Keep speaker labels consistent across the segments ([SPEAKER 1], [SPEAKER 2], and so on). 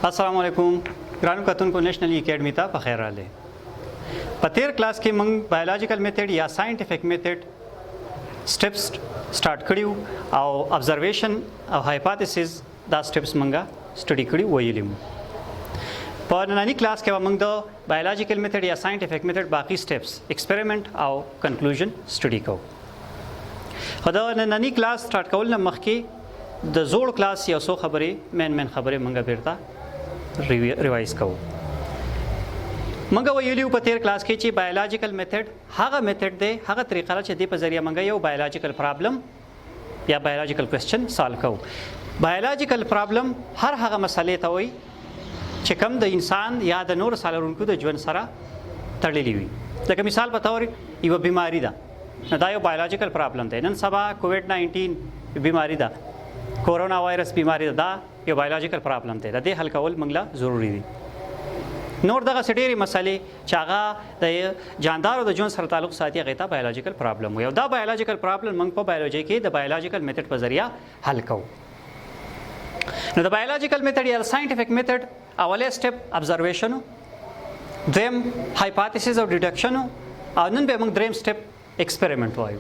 [SPEAKER 1] अस्सलाम वालेकुम ګرانو کتونکو نېشنل اکیډمي ته په خیر راغلی. په تیر کلاس کې موږ بایولوژیکل میتھډ یا ساينټیفیک میتھډ سټیپس سٹارټ کړیو او ابزرویشن او هایپوتھیسز دا سټیپس موږ سټډي کړیو ویلې مو. په نننی کلاس کې موږ د بایولوژیکل میتھډ یا ساينټیفیک میتھډ باقی سټیپس ایکسپریمنٹ او کنکلوژن سټډي کوو. خو دا نننی کلاس سٹارټ کول نه مخکې د زوړ کلاس یو څو خبرې مین خبرې موږ بیرته ریوایز کوو. موږ ویلیو په تیر کلاس کې چې بایولوژیکل میتھډ هغه میتھډ دی، هغه طریقه چې د په ذریعہ موږ یو بایولوژیکل پرابلم یا بایولوژیکل کوېسچن سالو کوو. بایولوژیکل پرابلم هر هغه مسلې ته وایي چې کوم د انسان یا د نور سالونکو د ژوند سره تړلې وي. لکه مثال په تور یو بیماری ده، دا یو بایولوژیکل پرابلم دی. نن سبا کووډ-19 بیماری ده، کورونا وایرس بیماری ده، دا یو بایولوژیکل پرابلم دی. د دې حل کول موږ له ضروری دي. نور دغه ډېرې مسلې چې هغه د جاندارو د ژوند سره تعلق ساتي هغې ته بایولوژیکل پرابلم وایي. او دا بایولوژیکل پرابلم موږ په بایولوژي کې د بایولوژیکل میتھډ په ذریعه حل کوو. نو د بایولوژیکل میتھډ یا ساينټیفیک میتھډ اولی سټیپ ابزرویشن، دویم هایپوتھیسز او ډیډکشن، او نن به موږ دریم سټیپ ایکسپریمنٹ وایو.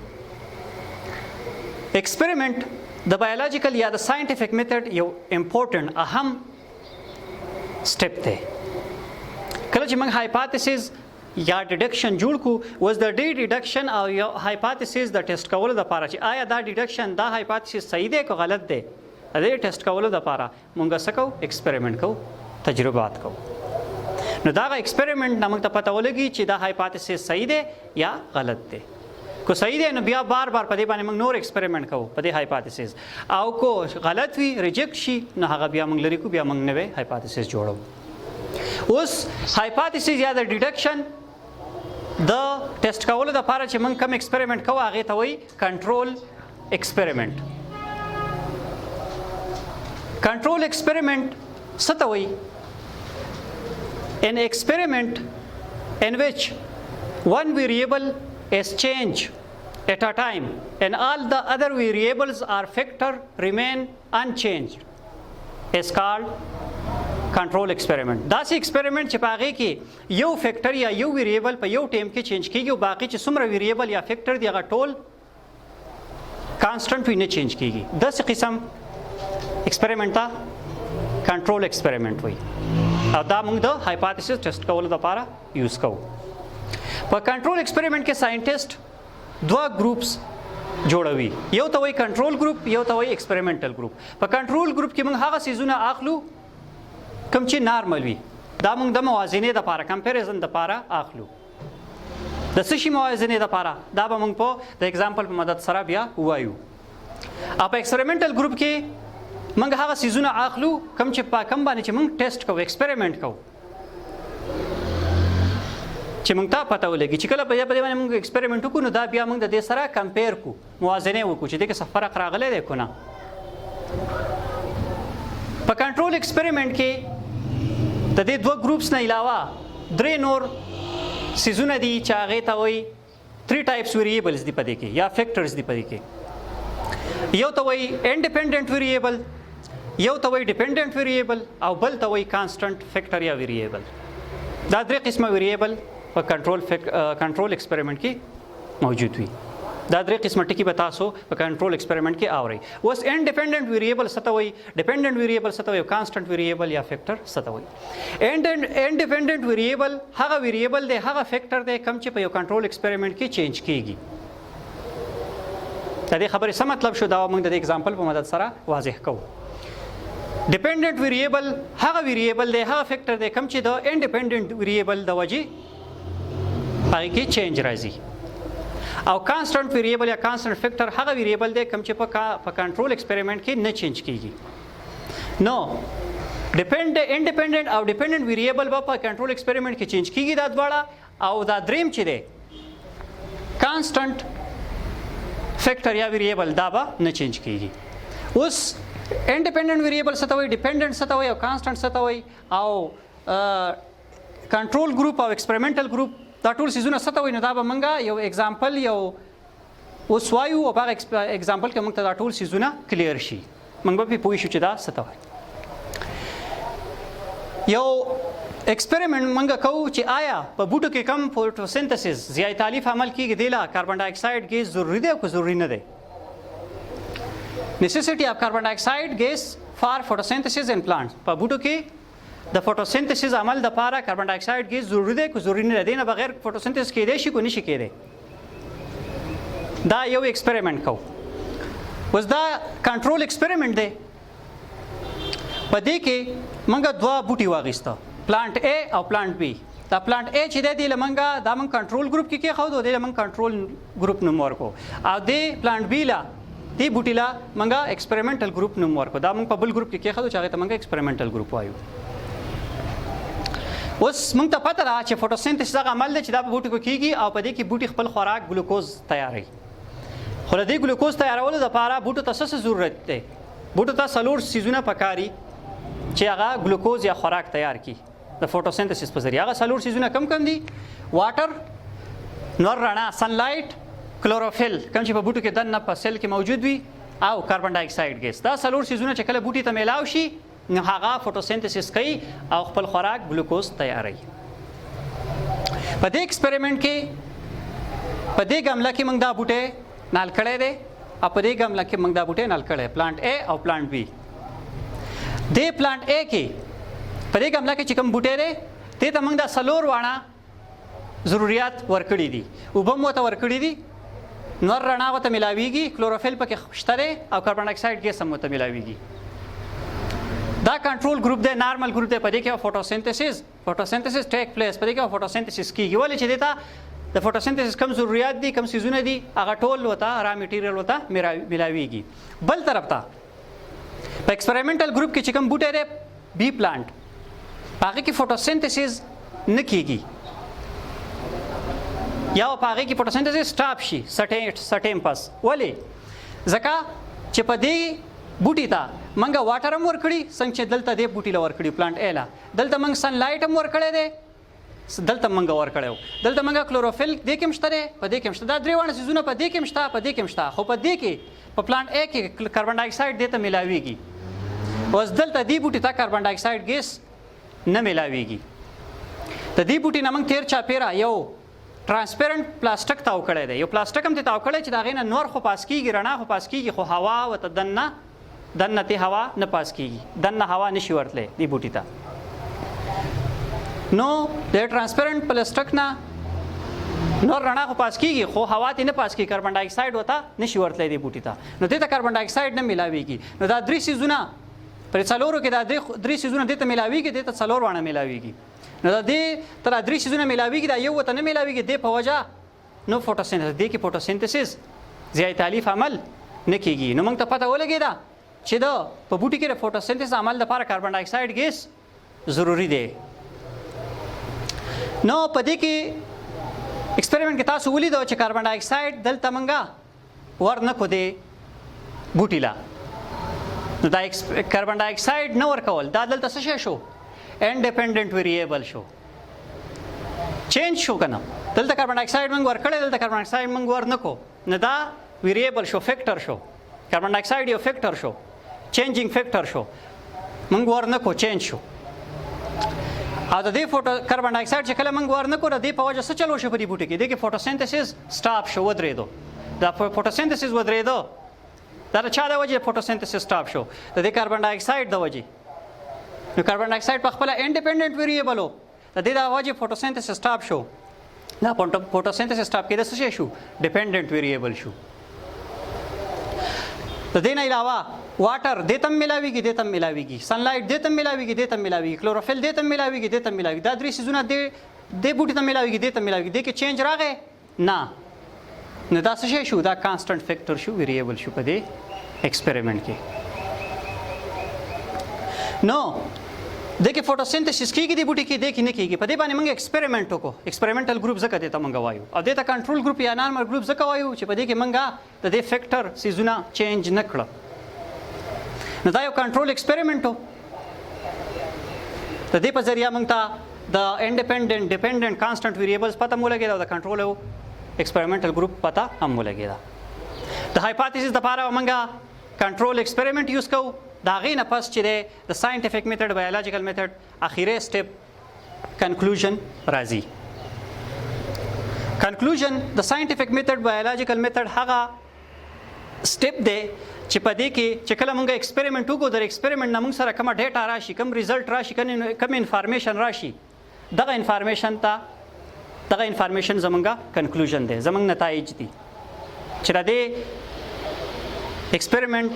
[SPEAKER 1] ایکسپریمنٹ د بایولوژیکل یا د ساينټیفیک میتھډ یو امپورټنٹ اهم سټیپ دی. کله چې موږ هایپوتھیسز یا ډیډکشن جوړ کو، وز د ډیډکشن او یو هایپوتھیسز د ټیسټ کولو لپاره چې آیا دا ډیډکشن دا هایپوتھیسز صحیح دی که غلط دی، د ټیسټ کولو لپاره موږ څه کوو؟ ایکسپریمنٹ کوو، تجربات کوو. نو دا ایکسپریمنٹ نه موږ ته پته ولګي چې دا هایپوتھیسز صحیح دی یا غلط دی. کو صحیح دی نو بیا بار په دې باندې موږ نور ایکسپریمنٹ کوو په دې هایپوتھیسز، او کو غلط وي ریجیکټ شي نو هغه بیا موږ لري کو بیا موږ نوې هایپوتھیسز جوړو. اوس هایپوتھیسز یا د ډیډکشن د ټیسټ کولو لپاره چې موږ کوم ایکسپریمنٹ کوو هغې ته وایي کنټرول ایکسپریمنٹ. کنټرول ایکسپریمنٹ څه ته وایي؟ an experiment in which one variable is changed at a time and all the other variables or factor remain unchanged is called control experiment. داسې ایکسپریمنٹ چې په هغې کې یو فیکټر یا یو ویریبل په یو ټایم کې چینج کېږي او باقي چې څومره ویریبل یا فیکټر دي هغه ټول کانسټنټ وي، نه چینج کېږي. داسې قسم ایکسپریمنٹ ته کنټرول ایکسپریمنٹ وایي. او دا موږ د هایپوتھیسز ټیسټ کولو لپاره یوز کوو. په کنټرول ایکسپریمنٹ کې ساينټیسټ دوه ګروپس جوړوي، یو ته وایي کنټرول ګروپ، یو ته وایي ایکسپریمنټل ګروپ. په کنټرول ګروپ کې موږ هغه څیزونه اخلو کوم چې نارمل وي. دا موږ د موازنې لپاره کمپیریزن لپاره اخلو. د څه شي موازنې لپاره؟ دا به موږ په د اگزامپل په مدد سره بیا ووایو. او په ایکسپریمنټل ګروپ کې موږ هغه څیزونه اخلو کوم چې په کوم باندې چې موږ ټیسټ کوو، ایکسپریمنٹ کوو، چې موږ ته پته ولګي چې کله په دې باندې موږ ایکسپریمنٹ وکړو نو دا بیا موږ د دې سره کمپیر کو، موازنه وکړو چې دې کې څه فرق راغلی دی که نه. په کنټرول ایکسپریمنٹ کې د دې دوه ګروپس نه علاوه درې نور څیزونه دي چې هغې ته وایي 3 ټایپس ویریبلز دي په دې کې یا فیکټرز دي په دې کې. یو ته وایي انډیپینډنټ ویریبل، یو ته وایي ډیپینډنټ ویریبل، او بل ته وایي کانسټنټ فیکټر یا ویریبل. دا درې قسمه ویریبل په کنټرول ایکسپریمنٹ کې موجود وي. دا درې قسمه ټکي به تاسو په کنټرول ایکسپریمنٹ کې اورئ. اوس انډیپینډنټ ویریبل څه ته وایي، ډیپینډنټ ویریبل څه ته وایي، کانسټنټ ویریبل یا فیکټر څه ته وایي. انډیپینډنټ ویریبل هغه ویریبل دی، هغه فیکټر دی کوم چې په یو کنټرول ایکسپریمنٹ کې چینج کېږي. د دې خبرې څه مطلب شو؟ دا موږ د اگزامپل په مدد سره واضح کوو. ډیپینډنټ ویریبل هغه ویریبل دی، هغه فیکټر دی کوم چې د انډیپینډنټ ویریبل د وجې هغې کې چینج راځي. او کانسټنټ ویریبل یا کانسټنټ فیکټر هغه ویریبل دی کوم چې په کنټرول ایکسپریمنٹ کې نه چینج کېږي. نو انډیپینډنټ او ډیپینډنټ ویریبل به په کنټرول ایکسپریمنٹ کې چینج کېږي دا دواړه. او دا دریم چې دی کانسټنټ فیکټر یا ویریبل دا به نه چینج کېږي. اوس انډیپینډنټ ویریبل څه ته وایي، ډیپینډنټ څه ته وایي، او کانسټنټ څه ته وایي، او کنټرول ګروپ او ایکسپریمنټل ګروپ دا ټول څیزونه څه ته وایي. نو دا به موږ یو ایگزامپل یو اوس وایو او په هغه ایگزامپل کې موږ ته دا ټول څیزونه کلیر شي، موږ به پوه شو چې دا څه ته وایي. یو ایکسپریمنٹ منګه کوو چې آیا په بوټو کې کم فوټوسنتھسس زیات تالیف عمل کیږي دیلا کاربن ډای اکساید ګیس ضروری دی او که ضروری نه دی necessity of carbon dioxide gas for photosynthesis in plants په بوټو کې د فوټوسنتھسس عمل د لپاره کاربن ډای اکساید ګیس ضروری دی که ضروری نه دی نه بغیر فوټوسنتھسس کېدای شي کو نشي کېدای دا یو ایکسپریمنٹ کوو اوس دا کنټرول ایکسپریمنٹ دی په دې کې منګه دوه بوټي واغېسته پلانټ A او پلانټ B دا پلانټ A چې دی لمنګه دا من کنټرول ګروپ کې خو د من کنټرول ګروپ نوم ورکو او د پلانټ B لا دی بوټي لا منګه ایکسپریمنټل ګروپ نوم ورکو دا من په بل ګروپ کې خو چې هغه ته منګه ایکسپریمنټل ګروپ وایو اوس موږ ته پته ده چې فوټوسنتھسس هغه عمل دی چې دا په بوټي کې کیږي او په دې کې بوټي خپل خوراک ګلوکوز تیاروي خو د دې ګلوکوز تیارولو لپاره بوټو ته څه ضرورت دی بوټو ته څلور سیزونه پکاري چې هغه ګلوکوز یا خوراک تیار کړي د فوټوسنتھسس په ذریعہ هغه څلور سیزونه کم دي واټر نور رڼا سنلایټ کلوروفیل کوم چې په بوټو کې دننه په سیل کې موجود وي او کاربن ډای اکساید ګیس دا څلور سیزونه چې کله بوټي ته میلاو شي نو هغه فوټوسنتھسس کوي او خپل خوراک ګلوکوز تیاروي په دې ایکسپریمنٹ کې په دې ګمله کې موږ دا بوټي نال کړی دی او په دې ګمله کې موږ دا بوټي نال کړی پلانټ A او پلانټ B د پلانټ A کې په دې ګمله کې چې کوم بوټي دی ته موږ دا څلور وانه ضرورت ورکړي دي اوبه مو ته ورکړي دي نور رڼا وته ملاويږي کلوروفیل پکې شته دی او کاربن ډای اکساید ګیس هم ته ملاويږي دا کنټرول ګروپ دی نارمل ګروپ دی په دې کې فوټوسنتھسس ټیک پلیس په دې کې فوټوسنتھسس کیږي ولې چې دیتا د فوټوسنتھسس کم ضرورت دي کم سيزونه دي هغه ټول وته را میټیریل وته ملاويږي بل طرف ته په ایکسپریمنټل ګروپ کې چې کوم بوټي دی B پلانټ هغه کې فوټوسنتھسس نه کیږي یا هغه کې فوټوسنتھسس سټاپ شي سټیم پاس ولې ځکه چې په دې بوټي ته منګه واټر هم ورکړي څنګه چې دلته دې بوټي له ورکړي پلانټ A لا دلته منګ سنلایټ هم ورکړي دی دلته منګه ورکړیو دلته منګه کلوروفیل دې کې مشته په دې کې مشته دا درې وانه سيزونه په دې کې مشته په دې کې مشته خو په دې کې په پلانټ A کې کاربن ډای اکساید دې ته ملاويږي اوس دلته دې بوټي ته کاربن ډای اکساید ګیس نه ملاويږي د دې بوټي نه موږ تیر چا پیرا یو ترانسپیرنٹ پلاستیک تاو کړی دی یو پلاستیک هم ته تاو کړی چې دا غینه نور خو پاس کیږي رڼا خو پاس کیږي خو هوا وته دنه ته هوا نه پاس کیږي دنه هوا نشي ورتلې دی بوټي ته نو د ترانسپیرنٹ پلاستیک نه نور رڼا خو پاس کیږي خو هوا ته نه پاس کیږي کاربن ډای اکساید وته نشي ورتلې دی بوټي ته نو ته کاربن ډای اکساید نه ملاويږي نو دا درې سيزونه پر څلورو کې دا درې سيزونه ته ملاويږي ته څلور وانه ملاويږي نو دا دې تر درې سيزونه ملاويږي دا یو وته نه ملاويږي د په وجه نو فوټوسنتھسس دې کې فوټوسنتھسس زیات تالیف عمل نه کیږي نو موږ ته پته ولګی دا چې دا په بوټي کې فوټوسنتھسس عمل لپاره کاربن ډای اکساید ګیس ضروری دی نو په دې کې ایکسپریمنٹ کې تاسو ولیدو چې کاربن ډای اکساید دلته منګه ورنکو دی بوټي لا نو دا کاربن ډای اکساید نه ورکول دا دلته څه شو انډیپندنٹ ویریبل شو چینج شو کنه دلته کاربن ډای اکساید موږ ورکړل دلته کاربن ډای اکساید موږ ورنکو نه دا ویریبل شو فیکټر شو کاربن ډای اکساید یو فیکټر شو چینجینګ فیکټر شو موږ ورنکو چینج شو او د دې کاربن ډای اکساید چې کله موږ ورنکو د دې په وجه څه چلو شو په دې بوټي کې د کې فوټوسنتھسس سټاپ شو ودرېدو دا فوټوسنتھسس ودرېدو دا چا د وجه فوټوسنتھسس سټاپ شو د دې کاربن ډای اکساید د وجه نو کاربن ډای اکساید په خپل انډیپندنٹ ویریبل و د دې د وجه فوټوسنتھسس سټاپ شو دا فوټوسنتھسس سټاپ کېده څه شو ډیپندنٹ ویریبل شو د دې نه علاوه واټر دې تم ملاويږي سنلایټ دې تم ملاويږي کلوروفیل دې تم ملاويږي دا درې سيزونه دې بوټي تم ملاويږي دې کې چینج راغی نه دا څه شو دا کانسټنټ فیکټر شو ویریبل شو په دې ایکسپریمنٹ کې نو دغه فوټوسنتھسس کیږي د بوټي کې د کې نه کیږي په دې باندې موږ ایکسپریمنٹ وکړو ایکسپریمنټل ګروپ زکه ته موږ وایو او د کنټرول ګروپ یا نارمل ګروپ زکه وایو چې په دې کې موږ د دې فیکټر سيزونه چینج نه کړو نو دا یو کنټرول ایکسپریمنٹ و د دې په ذریعہ موږ ته د انډیپندنٹ ډیپندنٹ کانسټنټ ویریبلز پته مو لګیدا او د کنټرول ایکسپریمنټل ګروپ پته هم مو لګیدا د هایپوتھیسس لپاره موږ کنټرول ایکسپریمنٹ یوز کوو دا غي نه پس چې د ساينټیفیک میتھډ بایولوژیکل میتھډ اخیری سټپ کنکلوژن راځي. کنکلوژن د ساينټیفیک میتھډ بایولوژیکل میتھډ هغه سټپ دی چې په دې کې چې کله موږ ایکسپریمنټ وکړو د ایکسپریمنټ نه موږ سره کوم ډیټا راشي کوم ریزلټ راشي کوم انفارمیشن راشي دغه انفارمیشن زمونږه کنکلوژن دی زمونږ نتایج دي چې د دې ایکسپریمنټ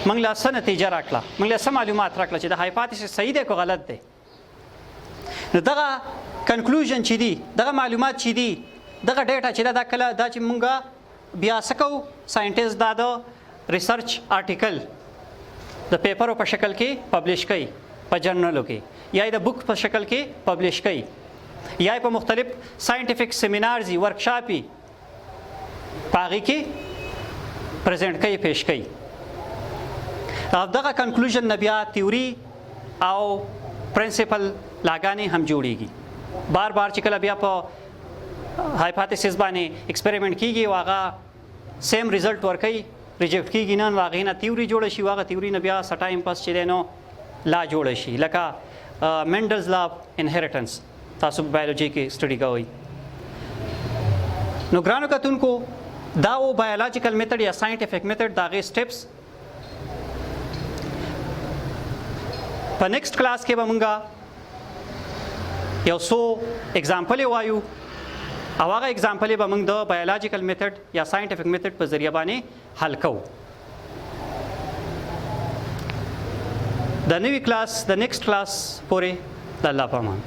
[SPEAKER 1] موږ له څه نتیجه راکړه موږ له څه معلومات راکړه چې د هایپوتیسس صحیح دی که غلط دی. نو دغه کنکلوژن چې دي دغه معلومات چې دي دغه ډیټا چې دا کله دا چې موږ بیا سکو ساينټیست دا د ریسرچ آرټیکل د پیپرو په شکل کې پبلش کوي په جرنلو کې یا د بک په شکل کې پبلش کوي یا په مختلف ساينټیفیک سیمینارز ورکشاپي پاغي کې پریزنټ کوي پیش کوي. او دغه کنکلوژن نه بیا تیوري او پرنسپل لاګانې هم جوړیږي. بار بار چې کله بیا په هایپوتیسس باندې ایکسپریمنټ کیږي واغه سیم ریزلټ ورکوي ریجیکټ کیږي نه واغې نه تیوري جوړ شي واغه تیوري نه بیا سټایم پس چې نو لا جوړ شي لکه مینډلز لا انهریټنس تاسو بایولوژي کې سټډي کوئ. نو ګرانو کتونکو دا و بایولوژیکل میتھډ یا ساينټیفیک میتھډ دا غي سټپس. په نیکسټ کلاس کې به مونږه یو څو اگزامپل وایو او هغه اگزامپل به موږ د بایولوژیکل میتھډ یا ساينټیفیک میتھډ په ذریعہ باندې حل کوو. د نوی کلاس د نیکسټ کلاس پورې د الله په امان.